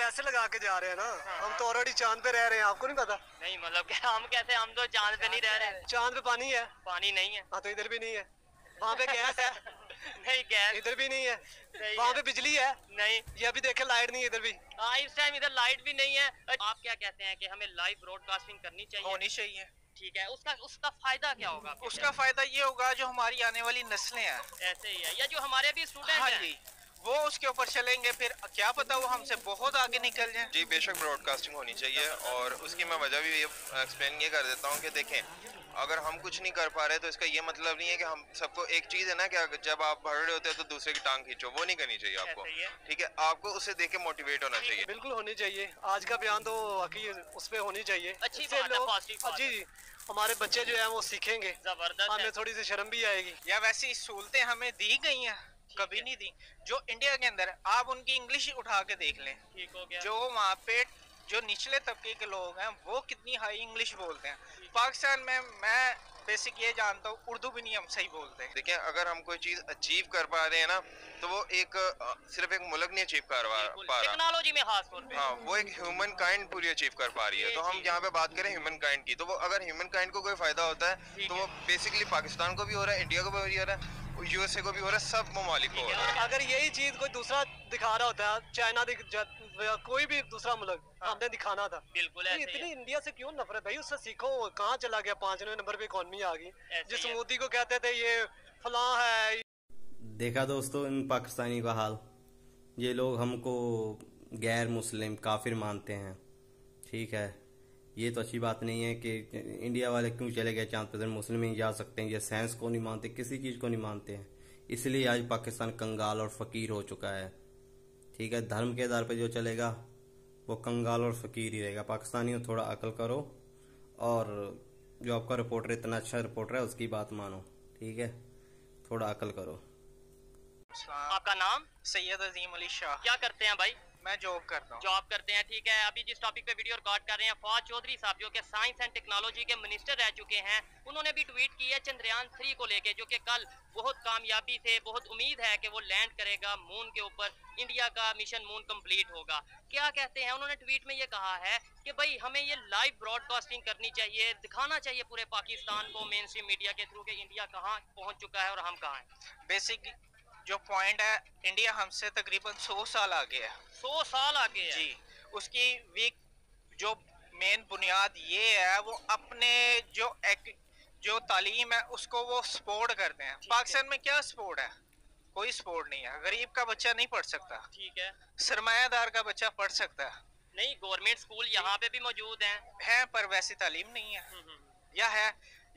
पैसे लगा के जा रहे हैं ना। हाँ। हम तो ऑलरेडी चांद पे रह रहे हैं, आपको नहीं पता? नहीं मतलब क्या हम कहते हैं, हम तो चांद पे नहीं रह रहे। चांद पे पानी है? पानी नहीं है। हाँ तो इधर भी नहीं है। वहाँ पे गैस है? नहीं गैस इधर भी नहीं है। नहीं वहाँ है। पे बिजली है? नहीं। ये अभी देखे लाइट नहीं है इधर भी। हाँ इस टाइम इधर लाइट भी नहीं है। आप क्या कहते हैं कि हमें लाइव ब्रॉडकास्टिंग करनी चाहिए? होनी चाहिए। ठीक है, उसका उसका फायदा क्या होगा? उसका फायदा ये होगा जो हमारी आने वाली नस्लें हैं, ऐसे ही है, या जो हमारे भी स्टूडेंट हाँ हैं, जी, वो उसके ऊपर चलेंगे, फिर क्या पता वो हमसे बहुत आगे निकल जाए। जी बेशक ब्रॉडकास्टिंग होनी चाहिए, और उसकी मैं वजह भी एक्सप्लेन ये कर देता हूँ कि देखें, अगर हम कुछ नहीं कर पा रहे तो इसका ये मतलब नहीं है कि हम सबको, एक चीज़ है ना कि जब आप भर रहे होते हैं तो दूसरे की टांग खींचो, वो नहीं करनी चाहिए आपको। ठीक है, आपको उसे देख के मोटिवेट होना चाहिए। बिल्कुल होनी चाहिए। आज का बयान तो वाकई उस पे होनी चाहिए। अच्छी बात है, पॉजिटिव बात जी, हमारे बच्चे जो है वो सीखेंगे, जबरदस्त हमें थोड़ी सी शर्म भी आएगी। या वैसी सहूलतें हमें दी गई हैं, कभी नहीं दी। जो इंडिया के अंदर आप उनकी इंग्लिश उठा के देख लें, ठीक हो गया। जो वहाँ पे जो निचले तबके के लोग हैं वो कितनी हाई इंग्लिश बोलते हैं। पाकिस्तान में मैं बेसिक ये जानता हूँ, उर्दू भी नहीं हम सही बोलते हैं। देखिए, अगर हम कोई चीज़ अचीव कर पा रहे हैं ना, तो वो एक सिर्फ एक मुल्क नहीं अचीव कर पा रहा, टेक्नोलॉजी में खास तौर पे। हाँ, वो एक ह्यूमन काइंड पूरी अचीव कर पा रही है। तो हम यहाँ पे बात करें ह्यूमन काइंड की, तो वो अगर ह्यूमन काइंड को कोई फायदा होता है तो वो बेसिकली पाकिस्तान को भी हो रहा है, इंडिया को भी हो रहा है, यूएसए को भी हो रहा है, सब ममालिक को हो रहा है। अगर यही चीज कोई दूसरा दिखा रहा होता है, चाइना कोई भी दूसरा मुल्क, हमने दिखाना था। बिल्कुल ऐसे इतनी इंडिया से क्यों नफरत भाई? उससे सीखो, कहाँ चला गया? 5वें नंबर पे इकॉनमी आ गई। जिस मोदी को कहते थे ये फलां है। देखा दोस्तों इन पाकिस्तानी का हाल। ये लोग हमको गैर मुस्लिम काफिर मानते हैं। ठीक है, ये तो अच्छी बात नहीं है कि इंडिया वाले क्यों चले गए चांद पर, मुस्लिम ही जा सकते हैं। ये साइंस को नहीं मानते, किसी चीज को नहीं मानते हैं, इसलिए आज पाकिस्तान कंगाल और फकीर हो चुका है। ठीक है, धर्म के आधार पर जो चलेगा वो कंगाल और फकीर ही रहेगा। पाकिस्तानियों थोड़ा अकल करो, और जो आपका रिपोर्टर इतना अच्छा रिपोर्टर है उसकी बात मानो। ठीक है, थोड़ा अकल करो। आपका नाम? सैयद अजीम अली शाह। क्या करते हैं भाई? मैं जॉब करता हूँ। जॉब करते हैं, ठीक है। अभी जिस टॉपिक पे वीडियो रिकॉर्ड कर रहे हैं, फवाद चौधरी साहब जो कि साइंस एंड टेक्नोलॉजी के मिनिस्टर रह चुके हैं, उन्होंने भी ट्वीट की है चंद्रयान 3 को लेके, जो कि कल बहुत कामयाबी से, बहुत उम्मीद है कि वो लैंड करेगा मून के ऊपर, इंडिया का मिशन मून कंप्लीट होगा। क्या कहते हैं उन्होंने ट्वीट में ये कहा है कि भाई हमें ये लाइव ब्रॉडकास्टिंग करनी चाहिए, दिखाना चाहिए पूरे पाकिस्तान को मेन स्ट्रीम मीडिया के थ्रू कि इंडिया कहाँ पहुँच चुका है और हम कहाँ हैं। बेसिक जो पॉइंट है, इंडिया हमसे तकरीबन 100 साल आगे है। 100 साल आगे है जी। उसकी वीक जो मेन बुनियाद ये है, वो अपने जो तालीम है उसको वो सपोर्ट करते हैं। पाकिस्तान में क्या सपोर्ट है? कोई सपोर्ट नहीं है। गरीब का बच्चा नहीं पढ़ सकता, ठीक है। सरमायादार का बच्चा पढ़ सकता है। नहीं, गवर्नमेंट स्कूल यहाँ पे भी मौजूद हैं, पर वैसी तालीम नहीं है। या है,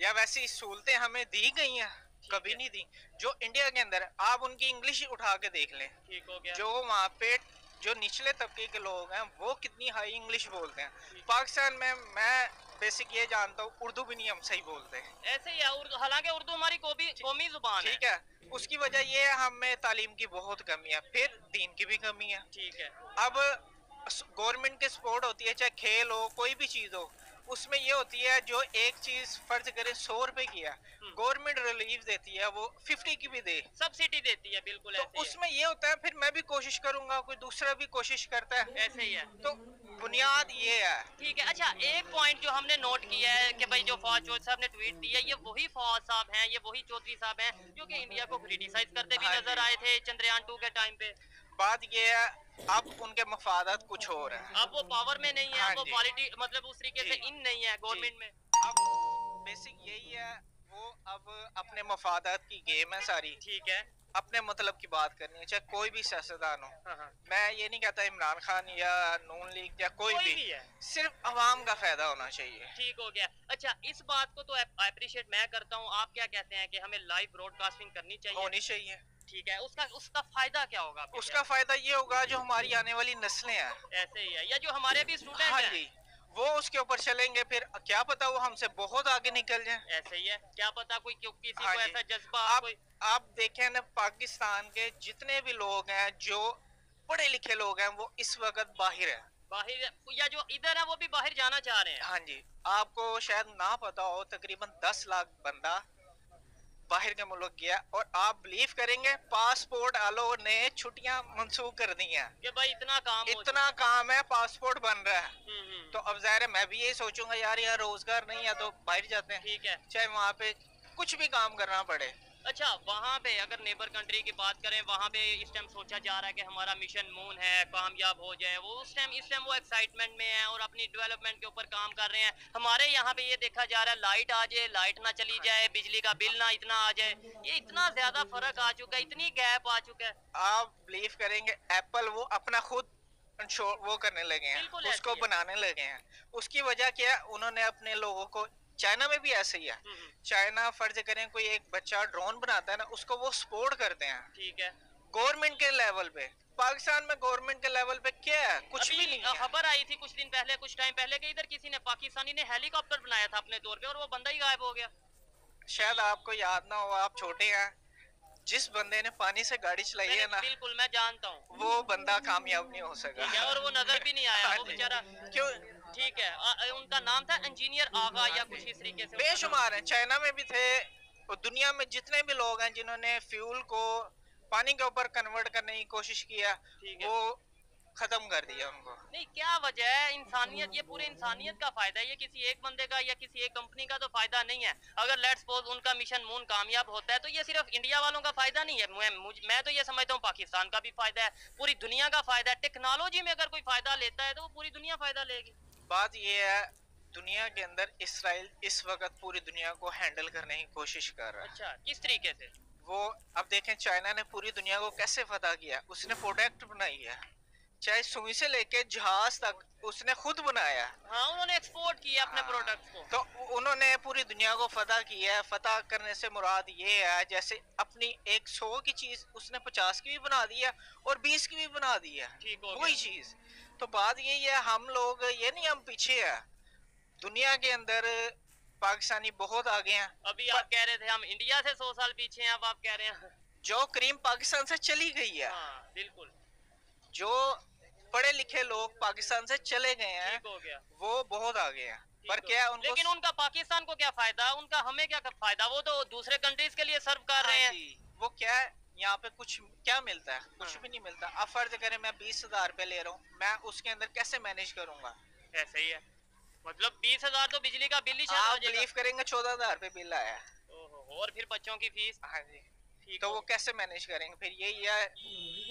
या वैसी सहूलतें हमें दी गई हैं, कभी नहीं दी। जो इंडिया के अंदर आप उनकी इंग्लिश उठा के देख लें, ठीक हो गया। जो वहाँ पे जो निचले तबके के लोग हैं वो कितनी हाई इंग्लिश बोलते हैं। पाकिस्तान में मैं बेसिक ये जानता हूँ, उर्दू भी नहीं हम सही बोलते हैं। ऐसे ही है, हालांकि उर्दू हमारी कौमी जुबान है। ठीक है, उसकी वजह ये है हमें तालीम की बहुत कमी है, फिर दीन की भी कमी है। ठीक है। अब गवर्नमेंट की सपोर्ट होती है, चाहे खेल हो, कोई भी चीज हो, उसमें ये होती है जो एक चीज फर्ज करे 100 रुपए की है, गवर्नमेंट रिलीफ देती है वो 50 की भी दे, सब्सिडी देती है। बिल्कुल तो ऐसे उसमें ये होता है फिर मैं भी कोशिश करूंगा, कोई दूसरा भी कोशिश करता है, ऐसे ही है। तो बुनियाद ये है। ठीक है। अच्छा, एक पॉइंट जो हमने नोट किया है कि भाई जो फवाद चौधरी साहब ने ट्वीट दी है, ये वही फवाद साहब हैं, ये वही चौधरी साहब हैं जो कि इंडिया को क्रिटिसाइज करते भी नजर आए थे चंद्रयान 2 के टाइम पे। बात ये है, अब उनके मफादात कुछ और है। अब वो पावर में नहीं है, वो पॉलिटिक्स मतलब उस तरीके से इन नहीं है गवर्नमेंट में। अब बेसिक यही है, वो अब अपने मफादात की गेम है सारी। ठीक है। अपने मतलब की बात करनी है, चाहे कोई भी सियासतदान हो। हाँ। मैं ये नहीं कहता इमरान खान या नून लीग या कोई भी है, सिर्फ अवाम का फायदा होना चाहिए। ठीक हो गया। अच्छा, इस बात को तो अप्रिशिएट मैं करता हूँ। आप क्या कहते हैं कि हमें लाइव ब्रॉडकास्टिंग करनी चाहिए? होनी चाहिए। ठीक है, उसका फायदा क्या होगा? उसका फायदा ये होगा जो हमारी आने वाली नस्लें हैं, ऐसे ही है, या जो हमारे भी स्टूडेंट हाँ हैं, जी, वो उसके ऊपर चलेंगे, फिर क्या पता वो हमसे बहुत आगे निकल जाए। ऐसे ही है, क्या पता कोई किसी हाँ को जी। ऐसा जज्बा आप देखें ना, पाकिस्तान के जितने भी लोग हैं जो पढ़े लिखे लोग हैं वो इस वक्त बाहर है, बाहर, या जो इधर है वो भी बाहर जाना चाह रहे हैं। हाँ जी। आपको शायद ना पता हो, तकरीबन 10 लाख बंदा बाहर के मुल्क गया, और आप बिलीव करेंगे पासपोर्ट वालों ने छुट्टियां मंसूख कर दी हैं कि भाई इतना काम हो इतना काम है, पासपोर्ट बन रहा है। हम्म। तो अब ज़ाहिर है मैं भी यही सोचूंगा यार यहाँ रोजगार नहीं है तो बाहर जाते हैं, ठीक है। चाहे वहाँ पे कुछ भी काम करना पड़े। अच्छा, वहाँ पे अगर नेबर कंट्री की बात करें, वहाँ पे इस टाइम सोचा जा रहा है कि हमारा मिशन मून है, कामयाब हो जाए वो, उस टाइम इस टाइम वो एक्साइटमेंट में है और अपनी डेवलपमेंट के ऊपर काम कर रहे हैं। हमारे यहाँ पे ये देखा जा रहा है लाइट आ जाए, लाइट ना चली जाए, बिजली का बिल ना इतना आ जाए, ये इतना ज्यादा फर्क आ चुका है, इतनी गैप आ चुका है। आप बिलीव करेंगे एप्पल वो अपना खुद वो करने लगे हैं, बिल्कुल उसको ऐसे ही है। बनाने लगे हैं। उसकी वजह क्या है, उन्होंने अपने लोगों को, चाइना में भी ऐसे ही है। चाइना फर्ज करें कोई एक बच्चा ड्रोन बनाता है ना, उसको वो सपोर्ट करते हैं ठीक है। गवर्नमेंट के लेवल पे। पाकिस्तान में गवर्नमेंट के लेवल पे क्या है, कुछ भी नहीं है। खबर आई थी कुछ दिन पहले, कुछ टाइम पहले कि इधर किसी ने, पाकिस्तानी ने हेलीकॉप्टर बनाया था अपने तौर पे और वो बंदा ही गायब हो गया। शायद आपको याद ना हो, आप छोटे हैं, जिस बंदे ने पानी से गाड़ी चलाई है ना, बिल्कुल मैं जानता हूँ, वो बंदा कामयाब नहीं हो सका। ठीक है, और वो नजर भी नहीं आया हाँ वो जी। बेचारा। क्यों? ठीक है, उनका नाम था इंजीनियर आगा या कुछ इस तरीके से। बेशुमार हैं, चाइना में भी थे, और दुनिया में जितने भी लोग हैं जिन्होंने फ्यूल को पानी के ऊपर कन्वर्ट करने की कोशिश किया, ठीक है। वो खत्म कर दिया उनको। नहीं, क्या वजह है? इंसानियत, ये पूरे इंसानियत का फायदा है, ये किसी एक बंदे का या किसी एक कंपनी का तो फायदा नहीं है। अगर लेट्स सपोज उनका मिशन मून कामयाब होता है तो ये सिर्फ इंडिया वालों का फायदा नहीं है, मैं तो ये समझता हूँ पाकिस्तान का भी फायदा है, पूरी दुनिया का फायदा है। टेक्नोलॉजी में अगर कोई फायदा लेता है तो वो पूरी दुनिया फायदा लेगी। बात ये है, दुनिया के अंदर इसराइल इस वक्त पूरी दुनिया को हैंडल करने की कोशिश कर रहा है। अच्छा, किस तरीके से? वो अब देखें चाइना ने पूरी दुनिया को कैसे फतह किया, उसने प्रोडक्ट बनाई है, चाहे सुई से लेके जहाज तक उसने खुद बनाया। हाँ, उन्होंने एक्सपोर्ट किया अपने प्रोडक्ट्स को। तो उन्होंने पूरी दुनिया को फतह किया है। फतह करने से मुराद ये है, जैसे अपनी 100 की चीज उसने 50 की भी बना दी है और 20 की भी बना दी है, ठीक हो वही गया। चीज। तो बात यही है, हम लोग ये नहीं, हम पीछे है दुनिया के अंदर, पाकिस्तानी बहुत आगे हैं। अभी आप कह रहे थे हम इंडिया से 100 साल पीछे हैं, अब आप कह रहे हैं जो क्रीम पाकिस्तान से चली गई है, हाँ बिल्कुल जो पढ़े लिखे लोग पाकिस्तान से चले गए हैं, ठीक हो गया। वो बहुत आगे हैं। पर ठीक हो- क्या उनको, लेकिन उनका पाकिस्तान को क्या फायदा, उनका हमें क्या फायदा? वो तो दूसरे कंट्रीज के लिए सर्व कर रहे हाँ हैं। जी, वो क्या है, यहाँ पे कुछ क्या मिलता है, कुछ भी नहीं मिलता। अब फर्ज करें मैं 20,000 रुपए ले रहा हूँ, मैं उसके अंदर कैसे मैनेज करूंगा? ऐसे ही है, मतलब 20,000 तो बिजली का बिल ही शायद आ आप जाएगा। बिलीव करेंगे 14,000 रुपए बिल आया है। ओहो, और फिर बच्चों की फीस। हाँ जी, ठीक तो हो वो कैसे मैनेज करेंगे? फिर यही है,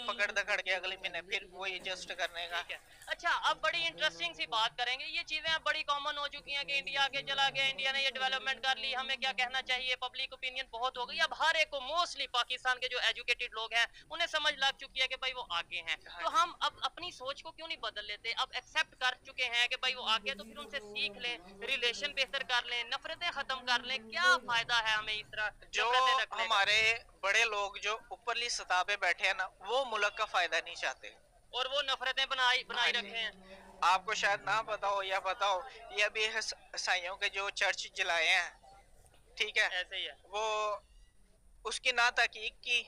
पकड़ दकड़ के अगले महीने फिर वो एडजस्ट करने का। ठीक है। अच्छा, अब बड़ी इंटरेस्टिंग सी बात करेंगे। ये चीजें अब बड़ी कॉमन हो चुकी हैं कि इंडिया आगे चला गया, इंडिया ने ये डेवलपमेंट कर ली, हमें क्या कहना चाहिए, पब्लिक ओपिनियन बहुत हो गई। अब हर एक को, मोस्टली पाकिस्तान के जो एजुकेटेड लोग हैं उन्हें समझ लग चुकी है कि भाई वो आगे हैं। तो हम अब अपनी सोच को क्यों नहीं बदल लेते? अब एक्सेप्ट कर चुके हैं कि भाई वो आगे, तो फिर उनसे सीख लें, रिलेशन बेहतर कर लें, नफरतें खत्म कर लें। क्या फायदा है हमें इस तरह जो नफरतें रखने का? हमारे बड़े लोग जो ऊपरली सतह पे बैठे हैं ना, वो मुल्क का फायदा नहीं चाहते, और वो नफरतें बनाई रखे हैं। आपको शायद ना पता हो या पता हो, ये अभी ईसाइयों के जो चर्च जलाए हैं, ठीक है, ऐसे ही है। वो उसकी ना तहकीक की,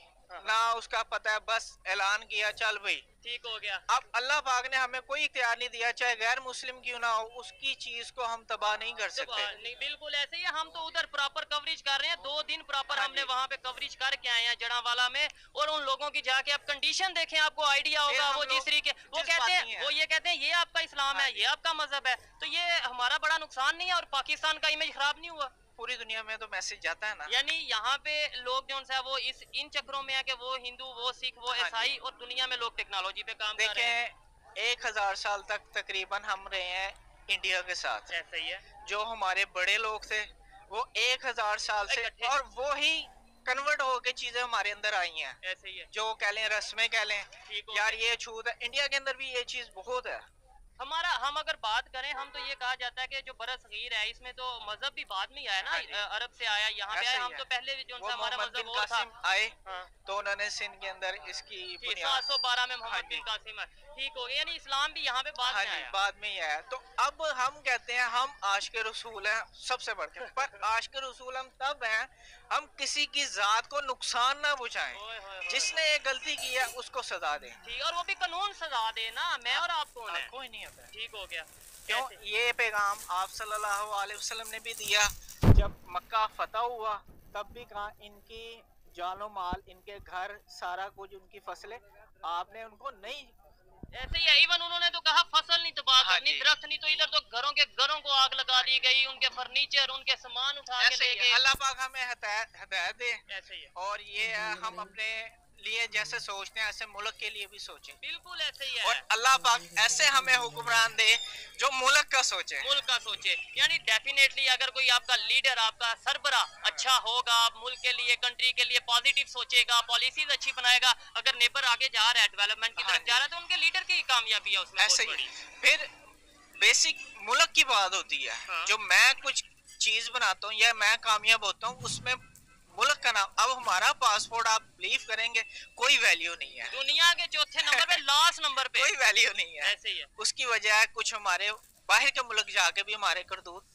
ना उसका पता है, बस ऐलान किया चल भाई। ठीक हो गया। अब अल्लाह पाक ने हमें कोई इख्तियार नहीं दिया, चाहे गैर मुस्लिम क्यों ना हो, उसकी चीज को हम तबाह नहीं कर सकते। नहीं, बिल्कुल ऐसे ही है। हम तो उधर प्रॉपर कवरेज कर रहे हैं, 2 दिन प्रॉपर हाँ हमने जी। वहाँ पे कवरेज करके आए हैं जड़ावाला में। और उन लोगों की जाके आप कंडीशन देखें, आपको आइडिया फिर होगा। हम वो जिस लोग तरीके वो जिस कहते बात हैं, नहीं है। वो ये कहते हैं ये आपका इस्लाम हाँ है, जी। ये आपका मजहब है, तो ये हमारा बड़ा नुकसान नहीं है और पाकिस्तान का इमेज खराब नहीं हुआ। पूरी दुनिया में तो मैसेज जाता है ना। यानी यहाँ पे लोग जो है वो इन चक्रों में है कि वो हिंदू, वो सिख, वो हाँ जी। ईसाई, और दुनिया में लोग टेक्नोलॉजी पे काम कर रहे हैं। देखें 1000 साल तक तकरीबन हम रहे हैं इंडिया के साथ। ऐसा ही है। जो हमारे बड़े लोग थे वो 1000 साल से, इकट्ठे। और वो ही कन्वर्ट होके चीजें हमारे अंदर आई हैं। ऐसे ही है। जो कह लें रस्में कह लें, ठीक हो यार ये छूत है, इंडिया के अंदर भी ये चीज बहुत है। हमारा, हम अगर बात करें, हम तो ये कहा जाता है कि जो बरसगीर है इसमें तो मजहब भी बाद में ही आया ना, हाँ जी। अरब से आया, यहाँ पे ऐसा आया। ही हम है। तो पहले भी जो वो हमारा मोहम्मद मजहब बिन वो था। कासिम आए हाँ। तो उन्होंने सिंध के अंदर इसकी जी, बुनियाद 712 में हाँ मोहम्मद जी। बिन कासिम है। ठीक हो गया, यानी इस्लाम भी यहाँ पे बाद हाँ में जी, आया। बाद में ही आया। तो अब हम कहते हैं हम आशिक रसूल हैं सबसे बढ़ के, पर आशिक रसूल हम तब हैं हम किसी की जात को नुकसान ना पहुंचाएं। ओए होए होए। जिसने ये गलती की है उसको सजा दें। ठीक, और वो भी कानून सजा दे ना, मैं और आप कौन है? कोई नहीं होता है। ठीक हो गया। क्यों? कैसे? ये पैगाम आप सल्लल्लाहु अलैहि वसल्लम ने भी दिया जब मक्का फतह हुआ, तब भी कहा इनकी जानो माल, इनके घर, सारा कुछ, उनकी फसलें आपने उनको नहीं। ऐसे ही है, इवन उन्होंने तो कहा फसल नहीं तबाह हाँ करनी, जी। दरख्त नहीं, तो इधर तो घरों को आग लगा दी गई, उनके फर्नीचर, उनके सामान उठा के ऐसे ले ही है, गए। अल्लाह पाक हमें हिदायत दे। ऐसे ही है, और ये हम अपने लिए जैसे सोचते हैं ऐसे मुल्क के लिए भी सोचें, बिल्कुल ऐसे ही और है। अल्लाह पाक ऐसे हमें हुक्मरान दे जो मुल्क का सोचे। मुल्क का सोचे, यानी डेफिनेटली अगर कोई आपका लीडर, आपका सरबरा अच्छा होगा, मुल्क के लिए, कंट्री के लिए पॉजिटिव सोचेगा, पॉलिसीज अच्छी बनाएगा, अगर नेबर आगे जा रहा है, डेवलपमेंट की हाँ तरफ जा रहा है, तो उनके लीडर की कामयाबी है उसमें ऐसे बहुत ही बड़ी। फिर बेसिक मुल्क की बात होती है। हाँ। जो मैं कुछ चीज बनाता हूँ या मैं कामयाब होता हूँ, उसमें मुल्क का नाम, अब हमारा पासपोर्ट आप बिलीव करेंगे कोई वैल्यू नहीं है, दुनिया के चौथे नंबर पे, लास्ट नंबर पे, कोई वैल्यू नहीं है। ऐसे ही है। उसकी वजह है कुछ हमारे बाहर के मुल्क जाके भी हमारे करतूत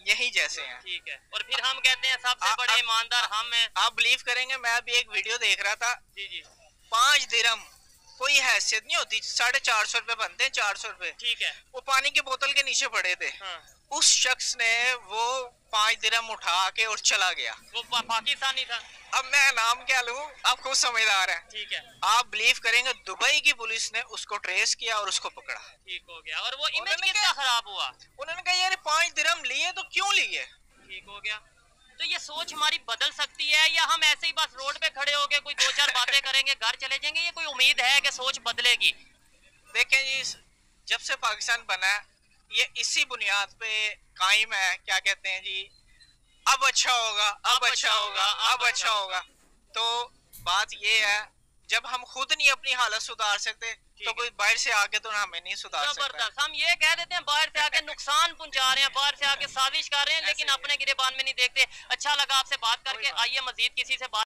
यही जैसे हैं। ठीक है, और फिर हम कहते हैं सबसे आप- बड़े आप- ईमानदार हम हैं। आप बिलीव करेंगे, मैं अभी एक वीडियो देख रहा था, जी जी, 5 दिरहम कोई हैसियत नहीं होती, 450 रुपए बनते हैं, 400 रुपए, ठीक है। वो पानी की बोतल के नीचे पड़े थे। हाँ, उस शख्स ने वो 5 दिरहम उठा के और चला गया। वो पाकिस्तानी था। अब मैं नाम क्या लूं, आप खुद समझदार हैं। ठीक है, आप बिलीव करेंगे दुबई की पुलिस ने उसको ट्रेस किया और उसको पकड़ा। ठीक हो गया। और वो इमेज उन्होंने कितना क्या- खराब हुआ। उन्होंने कहा यार 5 दिरहम लिए तो क्यों लिए। ठीक हो गया। तो ये सोच हमारी बदल सकती है, या हम ऐसे ही बस रोड पे खड़े होके कोई 2-4 बातें करेंगे, घर चले जाएंगे? ये कोई उम्मीद है कि सोच बदलेगी? देखें जी, जब से पाकिस्तान बना है, ये इसी बुनियाद पे कायम है, क्या कहते हैं जी, अब अच्छा होगा, अब अच्छा होगा, अब अच्छा होगा। तो बात ये है, जब हम खुद नहीं अपनी हालत सुधार सकते तो कोई बाहर से आके तो हमें नहीं सुधार सकता। जबरदस्त। हम ये कह देते हैं बाहर से आके नुकसान पहुंचा रहे हैं, बाहर से आके साजिश कर रहे हैं, लेकिन अपने गिरेबान में नहीं देखते। अच्छा लगा आपसे बात करके। आइए मजीद किसी से बात